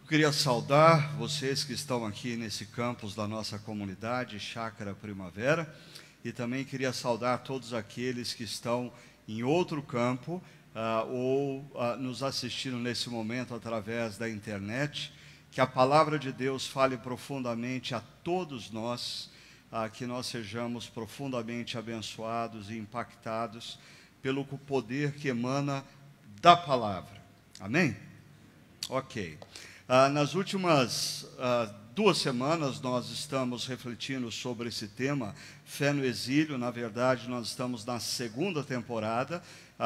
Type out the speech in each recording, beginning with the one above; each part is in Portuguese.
Queria saudar vocês que estão aqui nesse campus da nossa comunidade, Chácara Primavera, e também queria saudar todos aqueles que estão em outro campo ou nos assistindo nesse momento através da internet. Que a palavra de Deus fale profundamente a todos nós, que nós sejamos profundamente abençoados e impactados pelo poder que emana da palavra. Amém? Ok. Nas últimas 2 semanas nós estamos refletindo sobre esse tema, fé no exílio. Na verdade, nós estamos na 2ª temporada.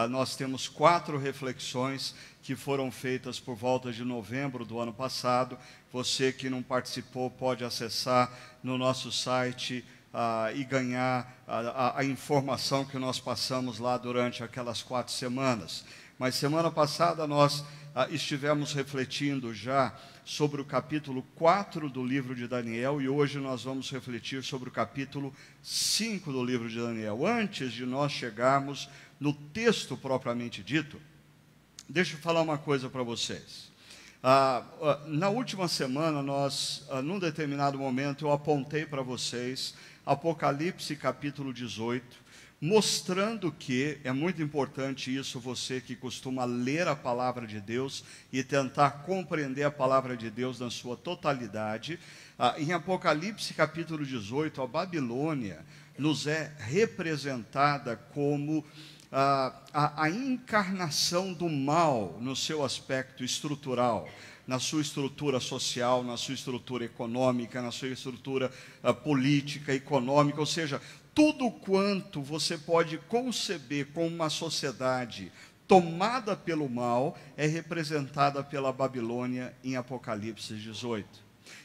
Nós temos 4 reflexões que foram feitas por volta de novembro do ano passado. Você que não participou pode acessar no nosso site e ganhar a informação que nós passamos lá durante aquelas 4 semanas. Mas semana passada nós estivemos refletindo já sobre o capítulo 4 do livro de Daniel, e hoje nós vamos refletir sobre o capítulo 5 do livro de Daniel. Antes de nós chegarmos no texto propriamente dito, deixa eu falar uma coisa para vocês. Na última semana, num determinado momento, eu apontei para vocês Apocalipse capítulo 18, mostrando que, é muito importante isso, você que costuma ler a palavra de Deus e tentar compreender a palavra de Deus na sua totalidade. Em Apocalipse capítulo 18, a Babilônia nos é representada como a encarnação do mal no seu aspecto estrutural, na sua estrutura social, na sua estrutura econômica, na sua estrutura política, econômica, ou seja, tudo quanto você pode conceber como uma sociedade tomada pelo mal é representada pela Babilônia em Apocalipse 18.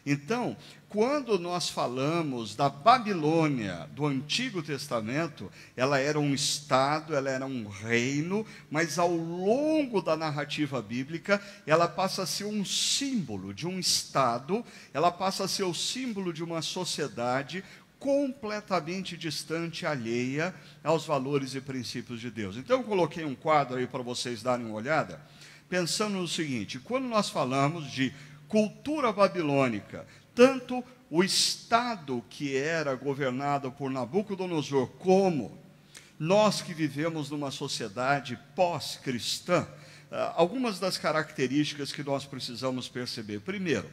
Então, quando nós falamos da Babilônia do Antigo Testamento, ela era um estado, ela era um reino, mas ao longo da narrativa bíblica, ela passa a ser um símbolo de um estado, ela passa a ser o símbolo de uma sociedade completamente distante, alheia aos valores e princípios de Deus. Então eu coloquei um quadro aí para vocês darem uma olhada, pensando no seguinte: quando nós falamos de cultura babilônica, tanto o estado que era governado por Nabucodonosor, como nós que vivemos numa sociedade pós-cristã, algumas das características que nós precisamos perceber. Primeiro,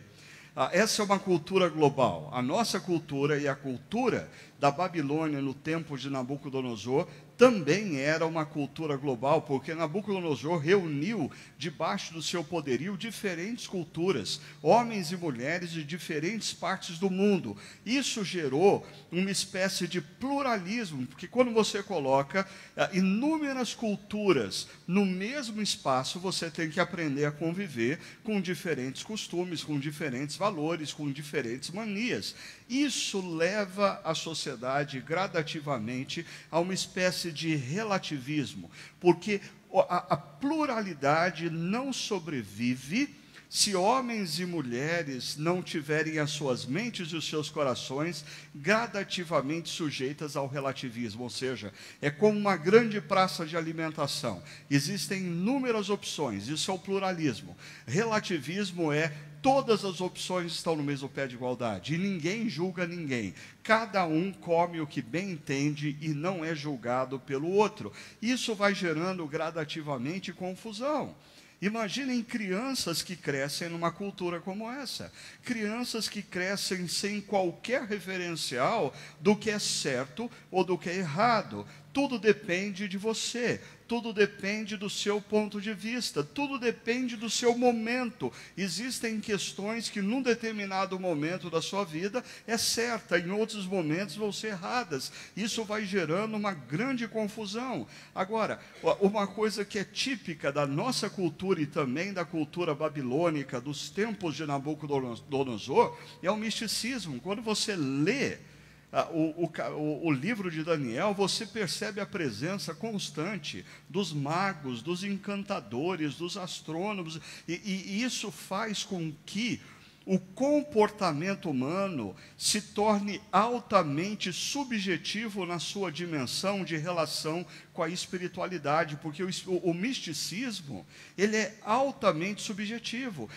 essa é uma cultura global. A nossa cultura e a cultura da Babilônia no tempo de Nabucodonosor também era uma cultura global, porque Nabucodonosor reuniu debaixo do seu poderio diferentes culturas, homens e mulheres de diferentes partes do mundo. Isso gerou uma espécie de pluralismo, porque quando você coloca inúmeras culturas no mesmo espaço, você tem que aprender a conviver com diferentes costumes, com diferentes valores, com diferentes manias. Isso leva a sociedade gradativamente a uma espécie de relativismo, porque a pluralidade não sobrevive se homens e mulheres não tiverem as suas mentes e os seus corações gradativamente sujeitas ao relativismo, ou seja, é como uma grande praça de alimentação. Existem inúmeras opções, isso é o pluralismo. Relativismo é todas as opções estão no mesmo pé de igualdade e ninguém julga ninguém. Cada um come o que bem entende e não é julgado pelo outro. Isso vai gerando gradativamente confusão. Imaginem crianças que crescem numa cultura como essa. Crianças que crescem sem qualquer referencial do que é certo ou do que é errado. Tudo depende de você. Tudo depende do seu ponto de vista, tudo depende do seu momento. Existem questões que num determinado momento da sua vida é certa, em outros momentos vão ser erradas. Isso vai gerando uma grande confusão. Agora, uma coisa que é típica da nossa cultura e também da cultura babilônica dos tempos de Nabucodonosor é o misticismo. Quando você lê o livro de Daniel, você percebe a presença constante dos magos, dos encantadores, dos astrônomos, e isso faz com que o comportamento humano se torne altamente subjetivo na sua dimensão de relação com a espiritualidade, porque o misticismo, ele é altamente subjetivo.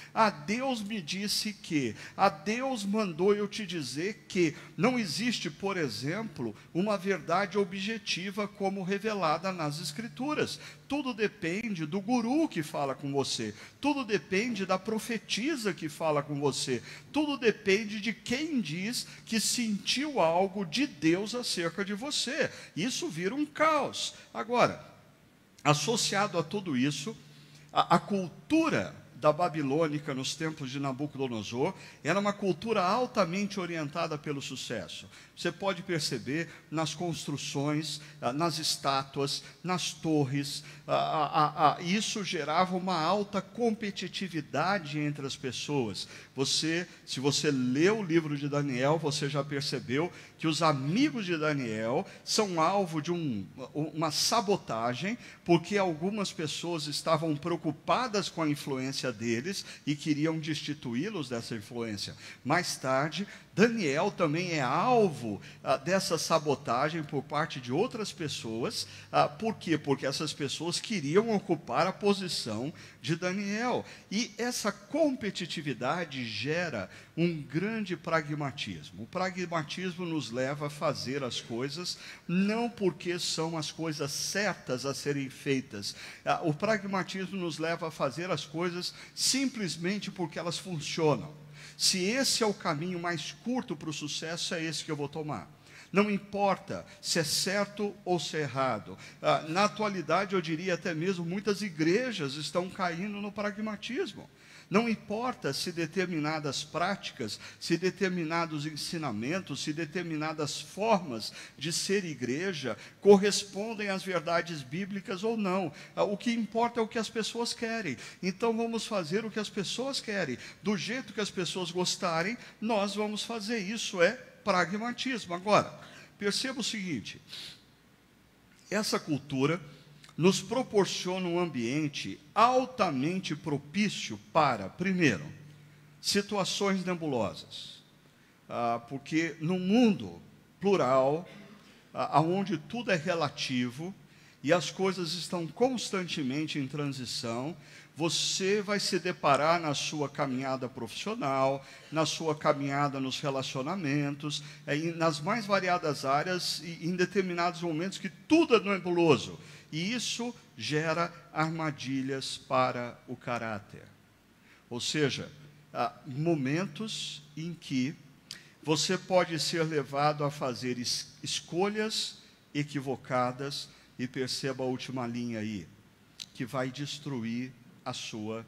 Deus me disse que, Deus mandou eu te dizer que. Não existe, por exemplo, uma verdade objetiva como revelada nas Escrituras. Tudo depende do guru que fala com você, tudo depende da profetisa que fala com você, tudo depende de quem diz que sentiu algo de Deus acerca de você. Isso vira um caos. Agora, associado a tudo isso, a cultura da babilônica nos tempos de Nabucodonosor era uma cultura altamente orientada pelo sucesso. Você pode perceber nas construções, nas estátuas, nas torres, isso gerava uma alta competitividade entre as pessoas. Se você lê o livro de Daniel, você já percebeu que os amigos de Daniel são alvo de uma sabotagem, porque algumas pessoas estavam preocupadas com a influência deles e queriam destituí-los dessa influência. Mais tarde, Daniel também é alvo dessa sabotagem por parte de outras pessoas. Por quê? Porque essas pessoas queriam ocupar a posição de Daniel. E essa competitividade gera um grande pragmatismo. O pragmatismo nos leva a fazer as coisas não porque são as coisas certas a serem feitas. O pragmatismo nos leva a fazer as coisas simplesmente porque elas funcionam. Se esse é o caminho mais curto para o sucesso, é esse que eu vou tomar. Não importa se é certo ou se é errado. Na atualidade, eu diria até mesmo, muitas igrejas estão caindo no pragmatismo. Não importa se determinadas práticas, se determinados ensinamentos, se determinadas formas de ser igreja correspondem às verdades bíblicas ou não. O que importa é o que as pessoas querem. Então vamos fazer o que as pessoas querem. Do jeito que as pessoas gostarem, nós vamos fazer. Isso é pragmatismo. Agora, perceba o seguinte: essa cultura nos proporciona um ambiente altamente propício para, primeiro, situações nebulosas. Porque no mundo plural, onde tudo é relativo e as coisas estão constantemente em transição, você vai se deparar na sua caminhada profissional, na sua caminhada nos relacionamentos, nas mais variadas áreas e em determinados momentos que tudo é nebuloso. E isso gera armadilhas para o caráter. Ou seja, momentos em que você pode ser levado a fazer escolhas equivocadas, e perceba a última linha aí, que vai destruir a sua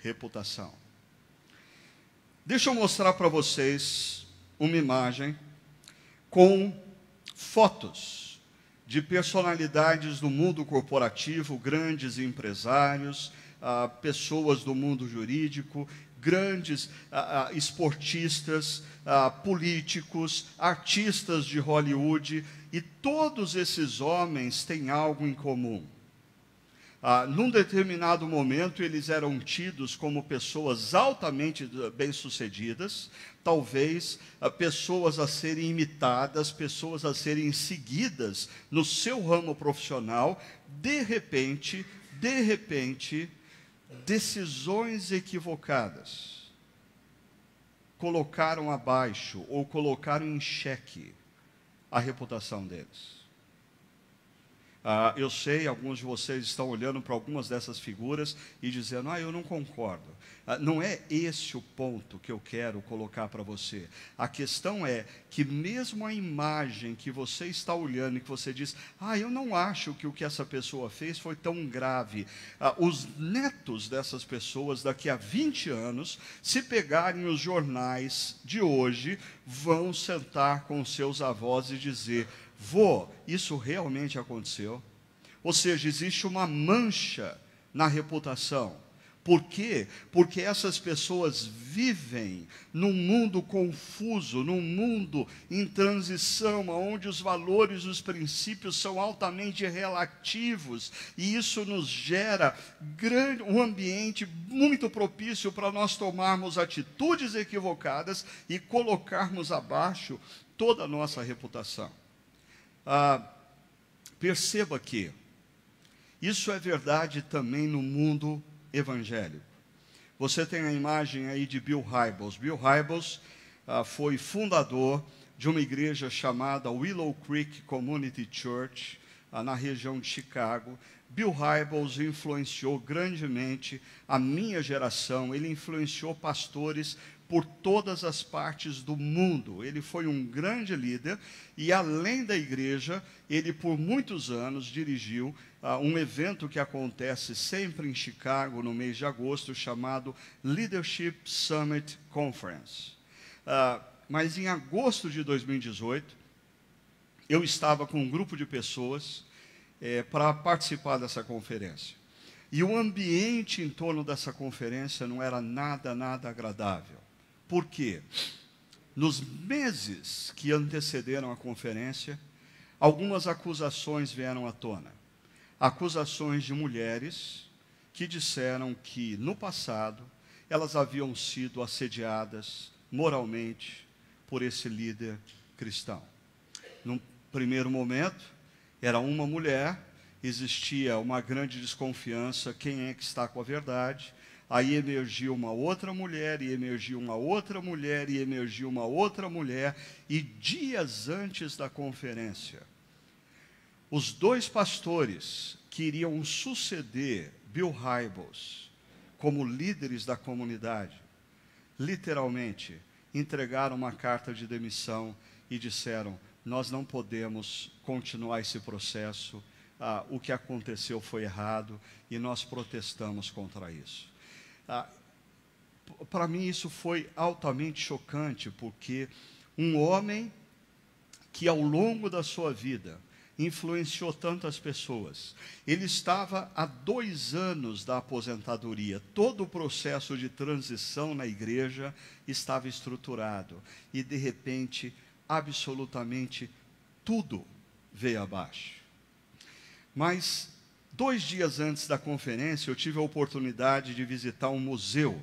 reputação. Deixa eu mostrar para vocês uma imagem com fotos de personalidades do mundo corporativo, grandes empresários, pessoas do mundo jurídico, grandes esportistas, políticos, artistas de Hollywood, e todos esses homens têm algo em comum. Num determinado momento, eles eram tidos como pessoas altamente bem-sucedidas, talvez pessoas a serem imitadas, pessoas a serem seguidas no seu ramo profissional. De repente, decisões equivocadas colocaram abaixo ou colocaram em xeque a reputação deles. Eu sei, alguns de vocês estão olhando para algumas dessas figuras e dizendo, eu não concordo. Não é esse o ponto que eu quero colocar para você. A questão é que mesmo a imagem que você está olhando e que você diz, eu não acho que o que essa pessoa fez foi tão grave. Os netos dessas pessoas, daqui a 20 anos, se pegarem os jornais de hoje, vão sentar com seus avós e dizer, vô, isso realmente aconteceu? Ou seja, existe uma mancha na reputação. Por quê? Porque essas pessoas vivem num mundo confuso, num mundo em transição, onde os valores, os princípios são altamente relativos, e isso nos gera um ambiente muito propício para nós tomarmos atitudes equivocadas e colocarmos abaixo toda a nossa reputação. Perceba que isso é verdade também no mundo evangélico. Você tem a imagem aí de Bill Hybels. Bill Hybels foi fundador de uma igreja chamada Willow Creek Community Church, na região de Chicago. Bill Hybels influenciou grandemente a minha geração, ele influenciou pastores por todas as partes do mundo. Ele foi um grande líder e, além da igreja, ele por muitos anos dirigiu um evento que acontece sempre em Chicago, no mês de agosto, chamado Leadership Summit Conference. Mas em agosto de 2018, eu estava com um grupo de pessoas para participar dessa conferência. E o ambiente em torno dessa conferência não era nada agradável. Por quê? Nos meses que antecederam a conferência, algumas acusações vieram à tona. Acusações de mulheres que disseram que, no passado, elas haviam sido assediadas moralmente por esse líder cristão. Num primeiro momento, era uma mulher, existia uma grande desconfiança, quem é que está com a verdade? Aí emergiu uma outra mulher, e emergiu uma outra mulher, e emergiu uma outra mulher, e dias antes da conferência, os dois pastores que iriam suceder Bill Hybels como líderes da comunidade, literalmente entregaram uma carta de demissão e disseram: nós não podemos continuar esse processo, o que aconteceu foi errado, e nós protestamos contra isso. Para mim isso foi altamente chocante, porque um homem que ao longo da sua vida influenciou tantas pessoas, ele estava há 2 anos da aposentadoria, todo o processo de transição na igreja estava estruturado, e de repente, absolutamente tudo veio abaixo. Mas 2 dias antes da conferência, eu tive a oportunidade de visitar um museu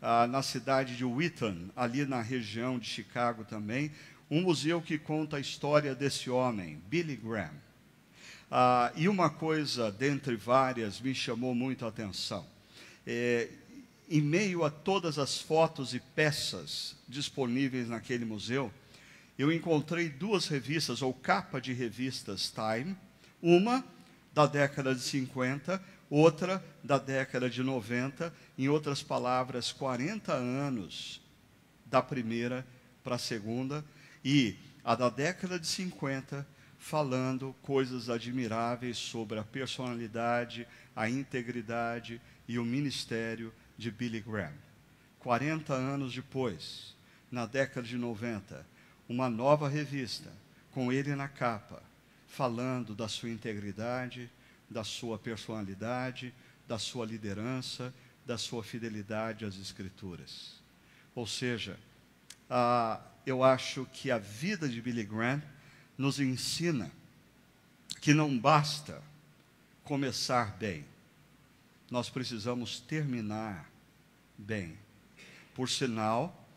na cidade de Wheaton, ali na região de Chicago também, um museu que conta a história desse homem, Billy Graham. E uma coisa, dentre várias, me chamou muito a atenção. Em meio a todas as fotos e peças disponíveis naquele museu, eu encontrei 2 revistas, ou capa de revistas Time, uma da década de 50, outra da década de 90, em outras palavras, 40 anos da primeira para a segunda, e a da década de 50, falando coisas admiráveis sobre a personalidade, a integridade e o ministério de Billy Graham. 40 anos depois, na década de 90, uma nova revista, com ele na capa, falando da sua integridade, da sua personalidade, da sua liderança, da sua fidelidade às Escrituras. Ou seja, eu acho que a vida de Billy Graham nos ensina que não basta começar bem, nós precisamos terminar bem. Por sinal,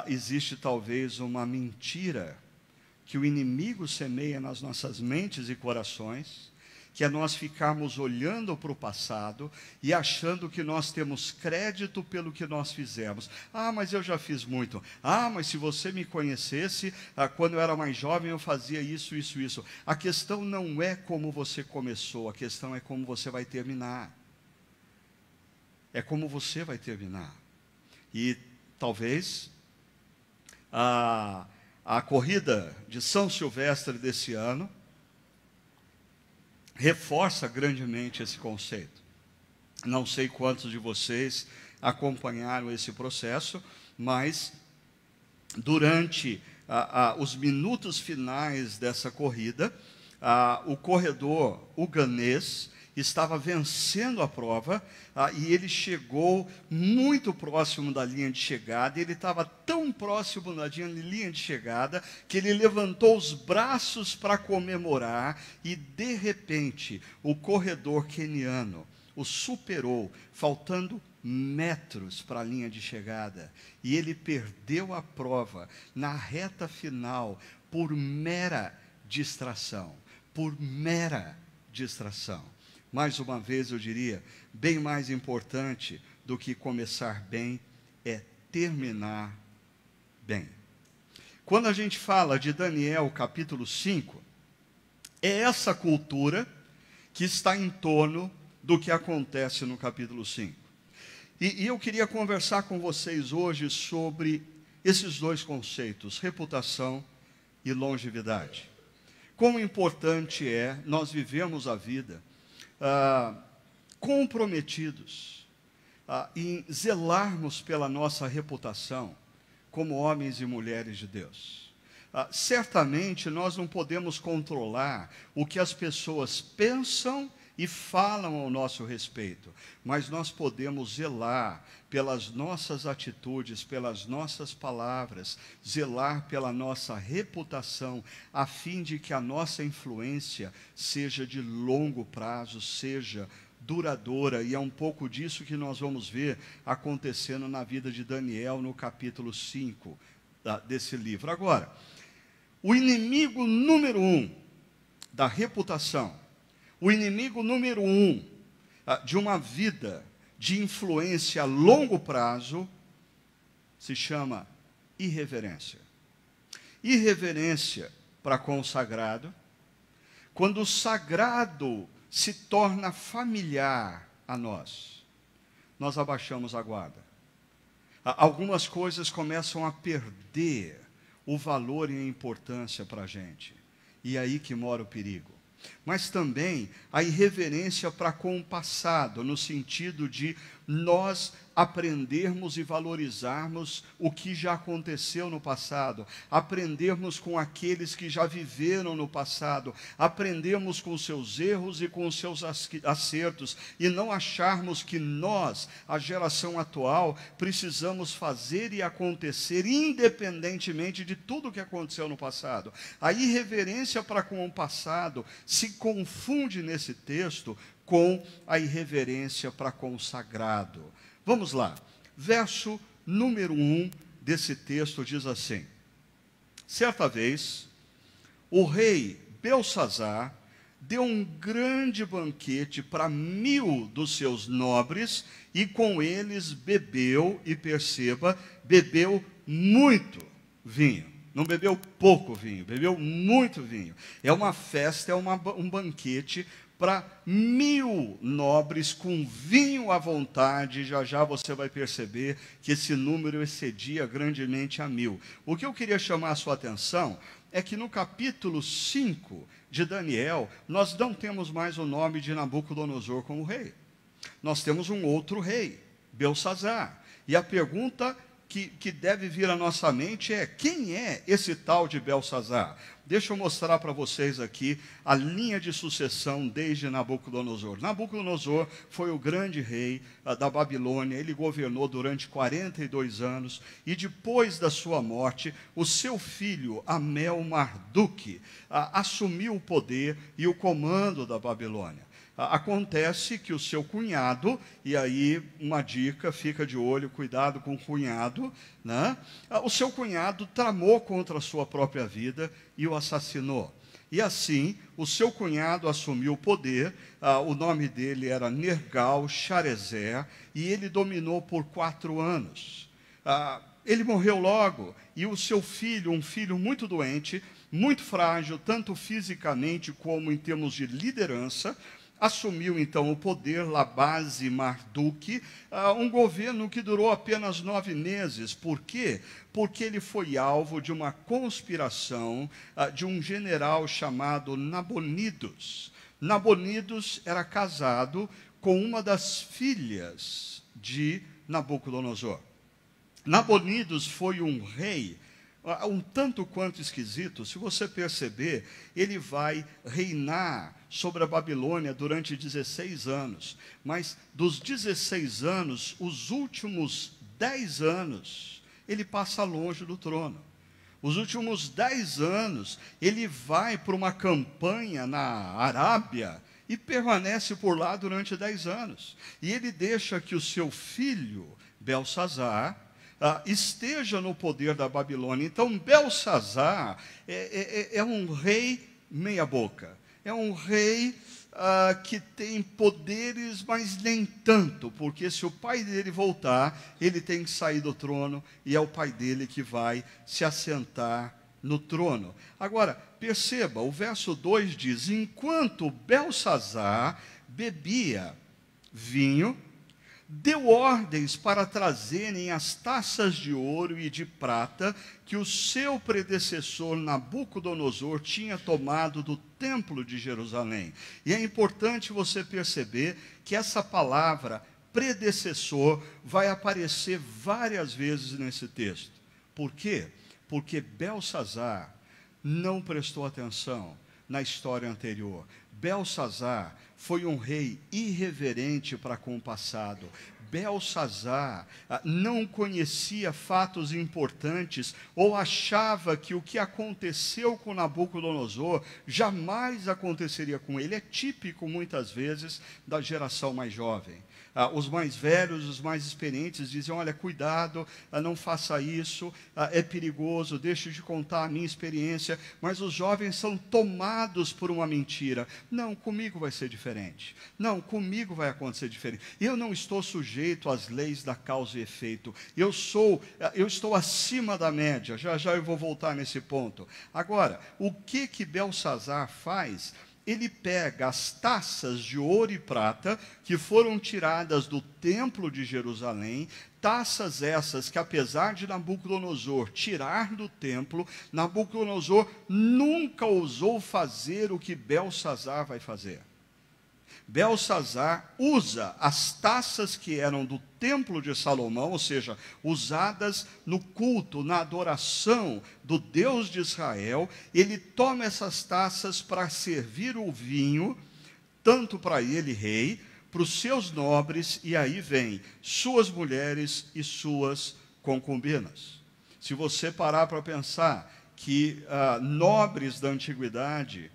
existe talvez uma mentira que o inimigo semeia nas nossas mentes e corações, que é nós ficarmos olhando para o passado e achando que nós temos crédito pelo que nós fizemos. Mas eu já fiz muito. Mas se você me conhecesse, quando eu era mais jovem eu fazia isso. A questão não é como você começou, a questão é como você vai terminar. É como você vai terminar. E talvez a corrida de São Silvestre desse ano reforça grandemente esse conceito. Não sei quantos de vocês acompanharam esse processo, mas durante os minutos finais dessa corrida, o corredor uganês, estava vencendo a prova, e ele chegou muito próximo da linha de chegada, e ele estava tão próximo da linha de chegada, que ele levantou os braços para comemorar, e de repente, o corredor queniano o superou, faltando metros para a linha de chegada, e ele perdeu a prova na reta final, por mera distração, por mera distração. Mais uma vez eu diria, bem mais importante do que começar bem é terminar bem. Quando a gente fala de Daniel capítulo 5, é essa cultura que está em torno do que acontece no capítulo 5. E eu queria conversar com vocês hoje sobre esses dois conceitos, reputação e longevidade. Quão importante é nós vivemos a vida comprometidos em zelarmos pela nossa reputação como homens e mulheres de Deus. Certamente nós não podemos controlar o que as pessoas pensam e falam ao nosso respeito, mas nós podemos zelar pelas nossas atitudes, pelas nossas palavras, zelar pela nossa reputação, a fim de que a nossa influência seja de longo prazo, seja duradoura, e é um pouco disso que nós vamos ver acontecendo na vida de Daniel no capítulo 5 desse livro. Agora, o inimigo número 1 da reputação, o inimigo número 1 de uma vida de influência a longo prazo se chama irreverência. Irreverência para com o sagrado. Quando o sagrado se torna familiar a nós, nós abaixamos a guarda. Algumas coisas começam a perder o valor e a importância para a gente. E é aí que mora o perigo. Mas também a irreverência para com o passado, no sentido de nós aprendermos e valorizarmos o que já aconteceu no passado, aprendermos com aqueles que já viveram no passado, aprendermos com seus erros e com os seus acertos, e não acharmos que nós, a geração atual, precisamos fazer e acontecer independentemente de tudo que aconteceu no passado. A irreverência para com o passado se confunde nesse texto com a irreverência para com o sagrado. Vamos lá, verso número 1 desse texto diz assim: certa vez, o rei Belsazar deu um grande banquete para 1000 dos seus nobres, e com eles bebeu, e perceba, bebeu muito vinho. Não bebeu pouco vinho, bebeu muito vinho. É uma festa, é um banquete para 1000 nobres com vinho à vontade. Já já você vai perceber que esse número excedia grandemente a 1000. O que eu queria chamar a sua atenção é que no capítulo 5 de Daniel, nós não temos mais o nome de Nabucodonosor como rei. Nós temos um outro rei, Belsazar. E a pergunta que deve vir à nossa mente é: quem é esse tal de Belsazar? Deixa eu mostrar para vocês aqui a linha de sucessão desde Nabucodonosor. Nabucodonosor foi o grande rei da Babilônia. Ele governou durante 42 anos, e depois da sua morte, o seu filho Amel-Marduk assumiu o poder e o comando da Babilônia. Acontece que o seu cunhado, e aí uma dica, fica de olho, cuidado com o cunhado, né? O seu cunhado tramou contra a sua própria vida e o assassinou. E assim, o seu cunhado assumiu o poder, o nome dele era Nergal-Sharezer, e ele dominou por 4 anos. Ele morreu logo, e o seu filho, um filho muito doente, muito frágil, tanto fisicamente como em termos de liderança, assumiu então o poder, Labase-Marduk, um governo que durou apenas 9 meses. Por quê? Porque ele foi alvo de uma conspiração de um general chamado Nabonidos. Nabonidos era casado com uma das filhas de Nabucodonosor. Nabonidos foi um rei um tanto quanto esquisito. Se você perceber, ele vai reinar sobre a Babilônia durante 16 anos. Mas dos 16 anos, os últimos 10 anos, ele passa longe do trono. Os últimos 10 anos, ele vai para uma campanha na Arábia e permanece por lá durante 10 anos. E ele deixa que o seu filho, Belsazar, esteja no poder da Babilônia. Então, Belsazar é um rei meia-boca. É um rei que tem poderes, mas nem tanto, porque se o pai dele voltar, ele tem que sair do trono, e é o pai dele que vai se assentar no trono. Agora, perceba, o verso 2 diz: enquanto Belsazar bebia vinho, deu ordens para trazerem as taças de ouro e de prata que o seu predecessor Nabucodonosor tinha tomado do templo de Jerusalém. E é importante você perceber que essa palavra predecessor vai aparecer várias vezes nesse texto. Por quê? Porque Belsazar não prestou atenção na história anterior. Belsazar foi um rei irreverente para com o passado. Belsazar não conhecia fatos importantes ou achava que o que aconteceu com Nabucodonosor jamais aconteceria com ele. É típico, muitas vezes, da geração mais jovem. Os mais velhos, os mais experientes dizem: olha, cuidado, não faça isso, é perigoso, deixe de contar a minha experiência. Mas os jovens são tomados por uma mentira. Não, comigo vai ser diferente. Não, comigo vai acontecer diferente. Eu não estou sujeito às leis da causa e efeito. Eu estou acima da média. Já já eu vou voltar nesse ponto. Agora, o que Belsazar faz? Ele pega as taças de ouro e prata que foram tiradas do templo de Jerusalém, taças essas que, apesar de Nabucodonosor tirar do templo, Nabucodonosor nunca ousou fazer o que Belsazar vai fazer. Belsazar usa as taças que eram do templo de Salomão, ou seja, usadas no culto, na adoração do Deus de Israel. Ele toma essas taças para servir o vinho, tanto para ele, rei, para os seus nobres, e aí vem suas mulheres e suas concubinas. Se você parar para pensar que nobres da antiguidade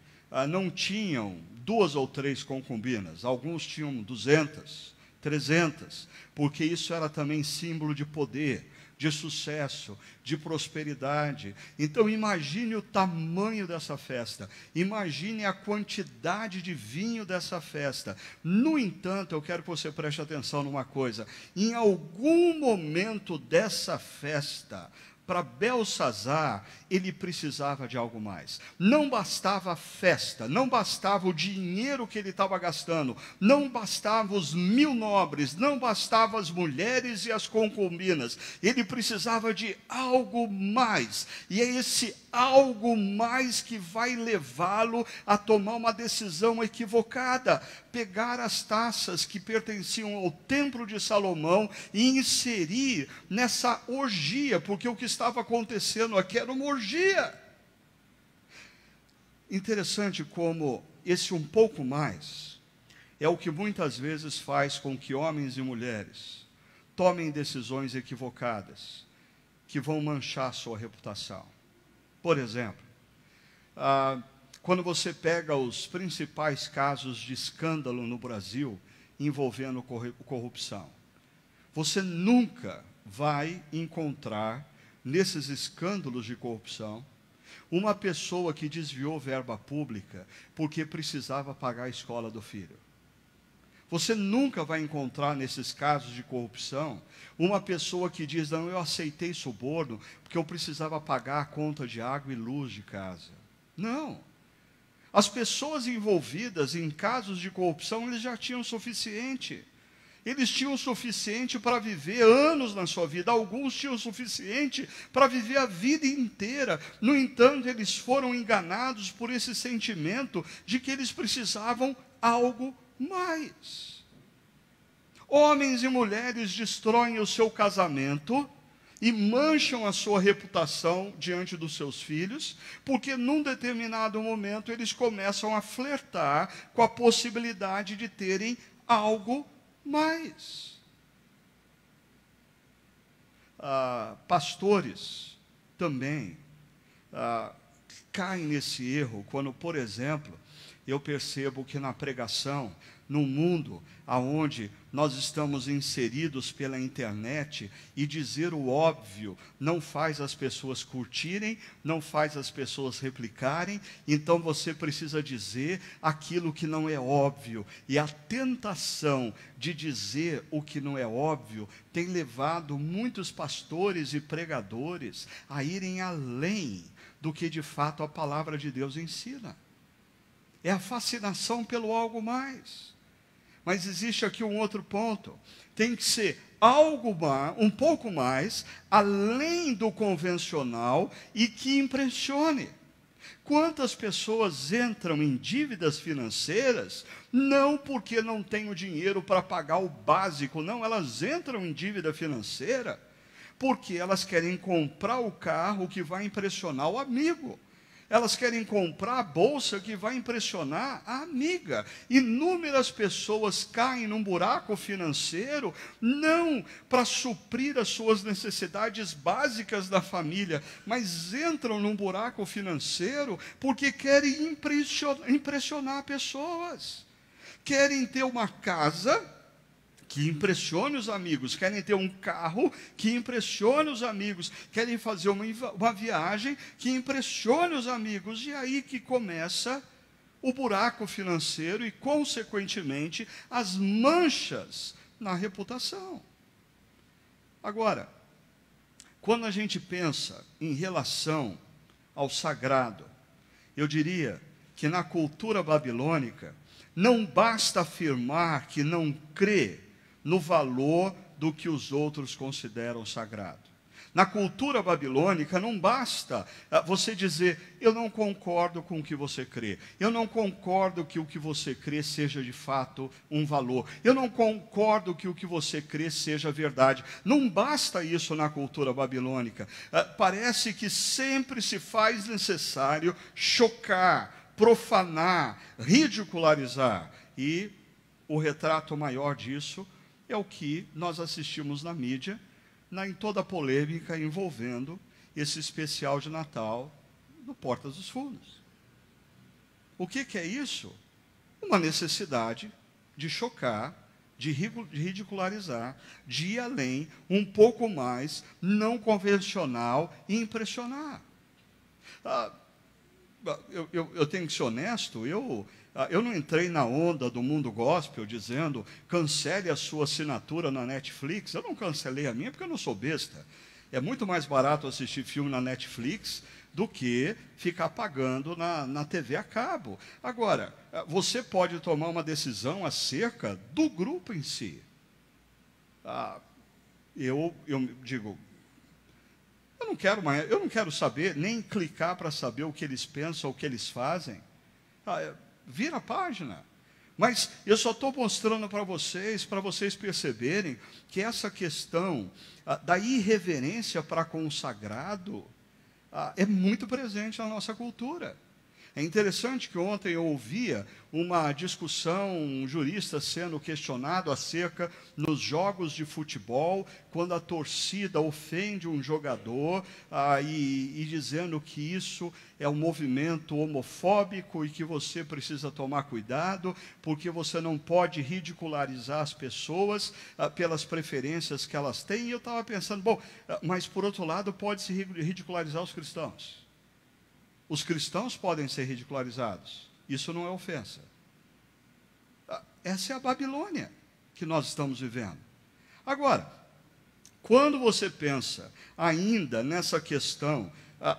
não tinham 2 ou 3 concubinas, alguns tinham 200, 300, porque isso era também símbolo de poder, de sucesso, de prosperidade. Então imagine o tamanho dessa festa, imagine a quantidade de vinho dessa festa. No entanto, eu quero que você preste atenção numa coisa: em algum momento dessa festa, para Belsazar, ele precisava de algo mais. Não bastava a festa, não bastava o dinheiro que ele estava gastando, não bastavam os 1000 nobres, não bastavam as mulheres e as concubinas. Ele precisava de algo mais. E é esse algo mais que vai levá-lo a tomar uma decisão equivocada: pegar as taças que pertenciam ao templo de Salomão e inserir nessa orgia, porque o que estava acontecendo aqui era uma orgia. Interessante como esse um pouco mais é o que muitas vezes faz com que homens e mulheres tomem decisões equivocadas, que vão manchar sua reputação. Por exemplo, quando você pega os principais casos de escândalo no Brasil envolvendo corrupção, você nunca vai encontrar nesses escândalos de corrupção uma pessoa que desviou verba pública porque precisava pagar a escola do filho. Você nunca vai encontrar nesses casos de corrupção uma pessoa que diz: não, eu aceitei suborno porque eu precisava pagar a conta de água e luz de casa. Não. As pessoas envolvidas em casos de corrupção, eles já tinham o suficiente. Eles tinham o suficiente para viver anos na sua vida. Alguns tinham o suficiente para viver a vida inteira. No entanto, eles foram enganados por esse sentimento de que eles precisavam algo mais. Homens e mulheres destroem o seu casamento e mancham a sua reputação diante dos seus filhos, porque num determinado momento eles começam a flertar com a possibilidade de terem algo mais. Pastores também caem nesse erro quando, por exemplo, eu percebo que na pregação, no mundo onde nós estamos inseridos pela internet, e dizer o óbvio não faz as pessoas curtirem, não faz as pessoas replicarem, então você precisa dizer aquilo que não é óbvio. E a tentação de dizer o que não é óbvio tem levado muitos pastores e pregadores a irem além do que de fato a palavra de Deus ensina. É a fascinação pelo algo mais. Mas existe aqui um outro ponto. Tem que ser algo mais, um pouco mais, além do convencional e que impressione. Quantas pessoas entram em dívidas financeiras, não porque não têm o dinheiro para pagar o básico, não, elas entram em dívida financeira porque elas querem comprar o carro que vai impressionar o amigo. Elas querem comprar a bolsa que vai impressionar a amiga. Inúmeras pessoas caem num buraco financeiro, não para suprir as suas necessidades básicas da família, mas entram num buraco financeiro porque querem impressionar pessoas. Querem ter uma casa que impressione os amigos, querem ter um carro que impressione os amigos, querem fazer uma viagem que impressione os amigos, e aí que começa o buraco financeiro e, consequentemente, as manchas na reputação. Agora, quando a gente pensa em relação ao sagrado, eu diria que na cultura babilônica, não basta afirmar que não crê no valor do que os outros consideram sagrado. Na cultura babilônica, não basta você dizer, eu não concordo com o que você crê, eu não concordo que o que você crê seja de fato um valor, eu não concordo que o que você crê seja verdade. Não basta isso na cultura babilônica. Parece que sempre se faz necessário chocar, profanar, ridicularizar. E o retrato maior disso é o que nós assistimos na mídia, em toda a polêmica envolvendo esse especial de Natal no Porta dos Fundos. O que é isso? Uma necessidade de chocar, de ridicularizar, de ir além, um pouco mais, não convencional e impressionar. Eu tenho que ser honesto, eu não entrei na onda do mundo gospel dizendo, cancele a sua assinatura na Netflix. Eu não cancelei a minha porque eu não sou besta. É muito mais barato assistir filme na Netflix do que ficar pagando na TV a cabo. Agora, você pode tomar uma decisão acerca do grupo em si. Eu digo, eu não quero saber, nem clicar para saber o que eles pensam, o que eles fazem. Vira a página. Mas eu só estou mostrando para vocês perceberem que essa questão da irreverência para com o sagrado é muito presente na nossa cultura. É interessante que ontem eu ouvia uma discussão, um jurista sendo questionado acerca nos jogos de futebol, quando a torcida ofende um jogador e dizendo que isso é um movimento homofóbico e que você precisa tomar cuidado, porque você não pode ridicularizar as pessoas pelas preferências que elas têm. E eu estava pensando, mas por outro lado pode-se ridicularizar os cristãos. Os cristãos podem ser ridicularizados. Isso não é ofensa. Essa é a Babilônia que nós estamos vivendo. Agora, quando você pensa ainda nessa questão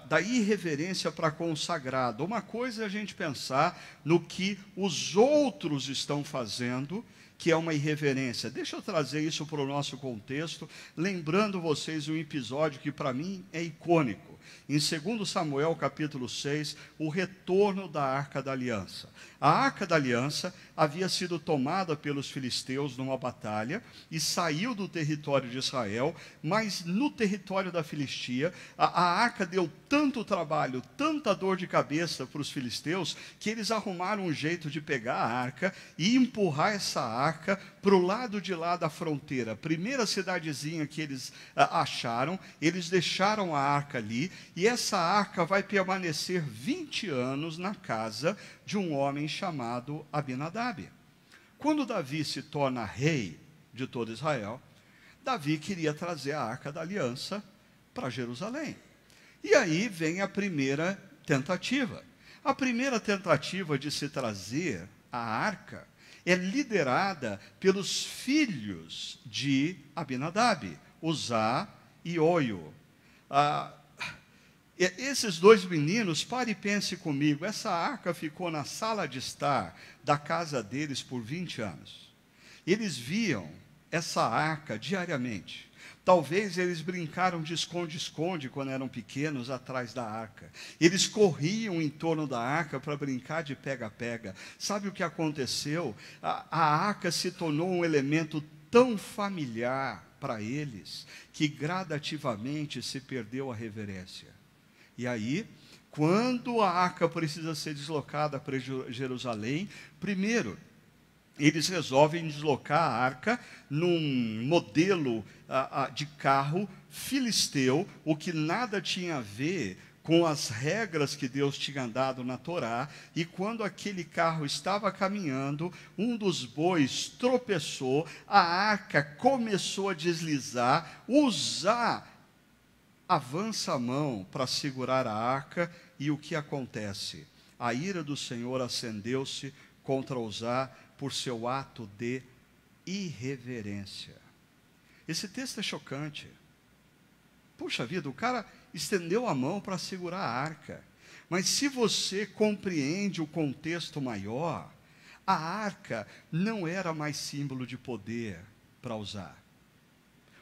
da irreverência para com o sagrado, uma coisa é a gente pensar no que os outros estão fazendo, que é uma irreverência. Deixa eu trazer isso para o nosso contexto, lembrando vocês um episódio que para mim é icônico. Em 2 Samuel, capítulo 6, o retorno da Arca da Aliança. A Arca da Aliança havia sido tomada pelos filisteus numa batalha e saiu do território de Israel, mas no território da Filistia, a arca deu tanto trabalho, tanta dor de cabeça para os filisteus, que eles arrumaram um jeito de pegar a arca e empurrar essa arca para o lado de lá da fronteira. A primeira cidadezinha que eles acharam, eles deixaram a arca ali, e essa arca vai permanecer 20 anos na casa de um homem chamado Abinadab. Quando Davi se torna rei de todo Israel, Davi queria trazer a Arca da Aliança para Jerusalém. E aí vem a primeira tentativa. A primeira tentativa de se trazer a arca é liderada pelos filhos de Abinadab, Uzá e Oio. Esses dois meninos, pare e pense comigo, essa arca ficou na sala de estar da casa deles por 20 anos. Eles viam essa arca diariamente. Talvez eles brincaram de esconde-esconde quando eram pequenos atrás da arca. Eles corriam em torno da arca para brincar de pega-pega. Sabe o que aconteceu? A arca se tornou um elemento tão familiar para eles que gradativamente se perdeu a reverência. E aí, quando a arca precisa ser deslocada para Jerusalém, primeiro, eles resolvem deslocar a arca num modelo de carro filisteu, o que nada tinha a ver com as regras que Deus tinha dado na Torá. E quando aquele carro estava caminhando, um dos bois tropeçou, a arca começou a deslizar, Uzá avança a mão para segurar a arca, e o que acontece? A ira do Senhor acendeu-se contra Uzá por seu ato de irreverência. Esse texto é chocante. Puxa vida, o cara estendeu a mão para segurar a arca. Mas se você compreende o contexto maior, a arca não era mais símbolo de poder para Uzá.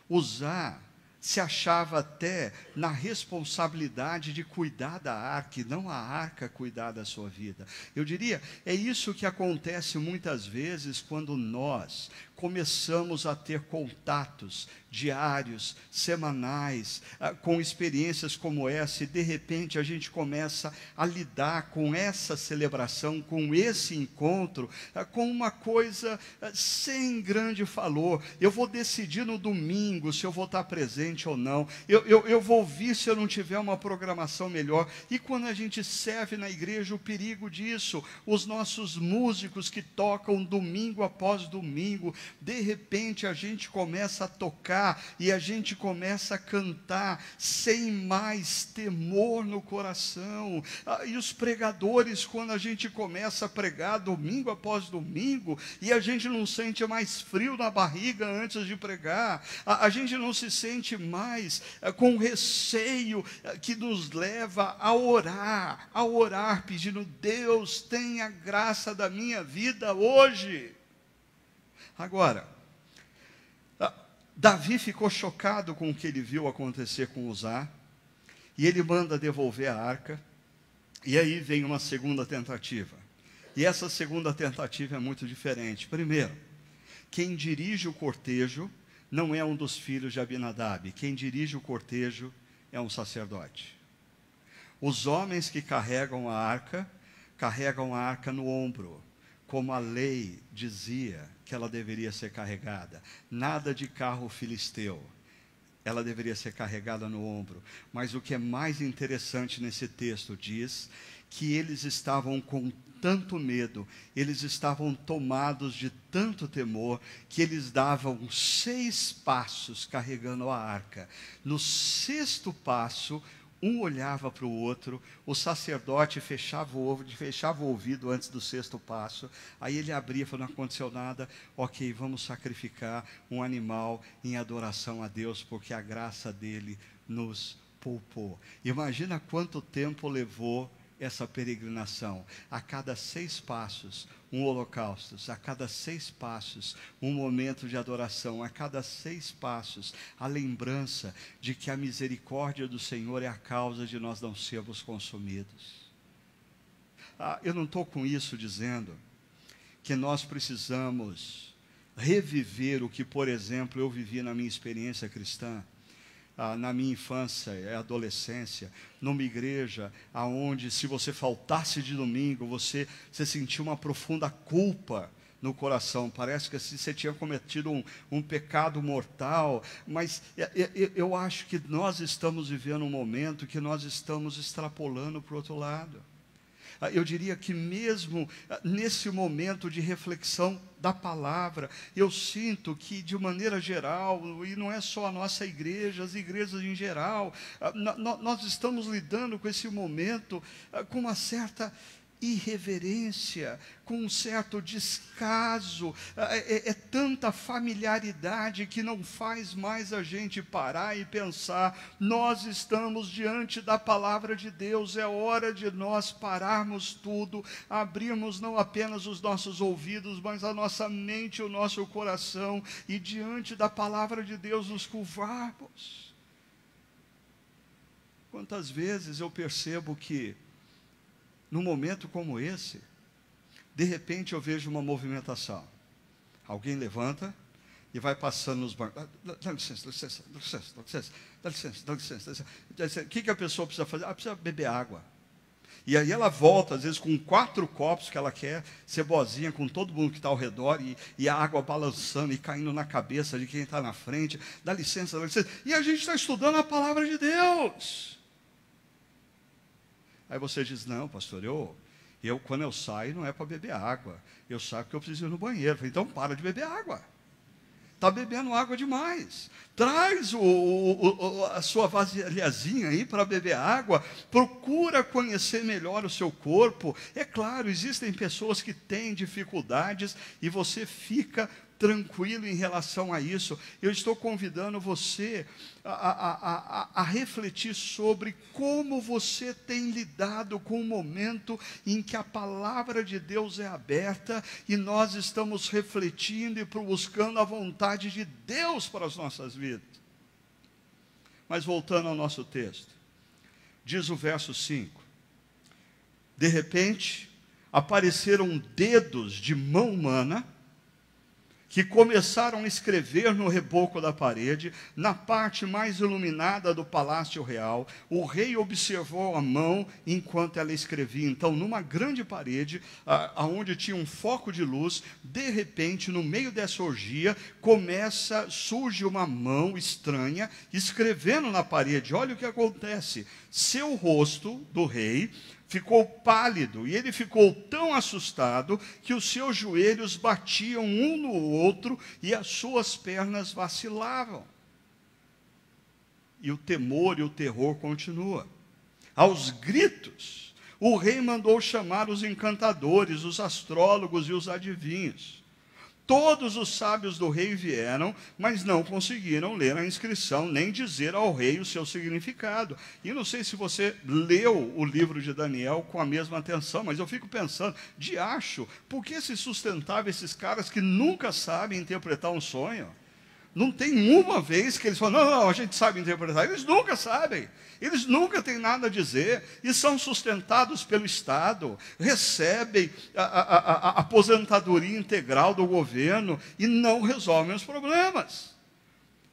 Uzá se achava até na responsabilidade de cuidar da arca, e não a arca cuidar da sua vida. Eu diria, é isso que acontece muitas vezes quando nós começamos a ter contatos diários, semanais, com experiências como essa, e de repente a gente começa a lidar com essa celebração, com esse encontro, com uma coisa sem grande valor. Eu vou decidir no domingo se eu vou estar presente ou não, eu vou ouvir se eu não tiver uma programação melhor. E quando a gente serve na igreja, o perigo disso, os nossos músicos que tocam domingo após domingo, de repente a gente começa a tocar e a gente começa a cantar sem mais temor no coração. E os pregadores, quando a gente começa a pregar domingo após domingo, e a gente não sente mais frio na barriga antes de pregar, a gente não se sente mais com receio que nos leva a orar pedindo: Deus, tenha graça da minha vida hoje. Agora, Davi ficou chocado com o que ele viu acontecer com Uzá, e ele manda devolver a arca, e aí vem uma segunda tentativa. E essa segunda tentativa é muito diferente. Primeiro, quem dirige o cortejo não é um dos filhos de Abinadab, quem dirige o cortejo é um sacerdote. Os homens que carregam a arca no ombro, como a lei dizia que ela deveria ser carregada. Nada de carro filisteu. Ela deveria ser carregada no ombro. Mas o que é mais interessante nesse texto diz que eles estavam com tanto medo, eles estavam tomados de tanto temor, que eles davam 6 passos carregando a arca. No 6º passo, um olhava para o outro, o sacerdote fechava o ouvido antes do 6º passo, aí ele abria e falou: não aconteceu nada, ok, vamos sacrificar um animal em adoração a Deus, porque a graça dele nos poupou. Imagina quanto tempo levou essa peregrinação. A cada 6 passos, um holocausto. A cada 6 passos, um momento de adoração. A cada 6 passos, a lembrança de que a misericórdia do Senhor é a causa de nós não sermos consumidos. Eu não estou com isso dizendo que nós precisamos reviver o que, por exemplo, eu vivi na minha experiência cristã, na minha infância e adolescência, numa igreja onde, se você faltasse de domingo, você sentia uma profunda culpa no coração. Parece que assim, você tinha cometido um pecado mortal. Mas eu acho que nós estamos vivendo um momento que nós estamos extrapolando para o outro lado. Eu diria que mesmo nesse momento de reflexão da palavra, eu sinto que, de maneira geral, e não é só a nossa igreja, as igrejas em geral, nós estamos lidando com esse momento com uma certa irreverência, com um certo descaso, é tanta familiaridade que não faz mais a gente parar e pensar. Nós estamos diante da palavra de Deus, é hora de nós pararmos tudo, abrirmos não apenas os nossos ouvidos, mas a nossa mente, o nosso coração, e diante da palavra de Deus nos curvarmos. Quantas vezes eu percebo que, num momento como esse, de repente eu vejo uma movimentação. Alguém levanta e vai passando nos bancos. Dá licença, dá licença, dá licença, dá licença, dá licença, dá licença, dá licença. O que a pessoa precisa fazer? Precisa beber água. E aí ela volta, às vezes, com 4 copos que ela quer, ser boazinha com todo mundo que está ao redor, e a água balançando e caindo na cabeça de quem está na frente. Dá licença, dá licença. E a gente está estudando a palavra de Deus. Aí você diz: não, pastor, quando eu saio não é para beber água, eu saio porque eu preciso ir no banheiro. Eu falei: então para de beber água, está bebendo água demais, traz a sua vasilhazinha aí para beber água, procura conhecer melhor o seu corpo. É claro, existem pessoas que têm dificuldades e você fica tranquilo em relação a isso. Eu estou convidando você a refletir sobre como você tem lidado com o momento em que a palavra de Deus é aberta e nós estamos refletindo e buscando a vontade de Deus para as nossas vidas. Mas voltando ao nosso texto, diz o verso 5: de repente apareceram dedos de mão humana que começaram a escrever no reboco da parede, na parte mais iluminada do palácio real. O rei observou a mão enquanto ela escrevia. Então, numa grande parede, onde tinha um foco de luz, de repente, no meio dessa orgia, surge uma mão estranha, escrevendo na parede. Olha o que acontece. Seu rosto, do rei, ficou pálido, e ele ficou tão assustado que os seus joelhos batiam um no outro e as suas pernas vacilavam. E o temor e o terror continua. Aos gritos, o rei mandou chamar os encantadores, os astrólogos e os adivinhos. Todos os sábios do rei vieram, mas não conseguiram ler a inscrição, nem dizer ao rei o seu significado. E não sei se você leu o livro de Daniel com a mesma atenção, mas eu fico pensando: diacho, por que se sustentava esses caras que nunca sabem interpretar um sonho? Não tem uma vez que eles falam: não, a gente sabe interpretar. Eles nunca sabem, eles nunca têm nada a dizer, e são sustentados pelo Estado, recebem a aposentadoria integral do governo e não resolvem os problemas.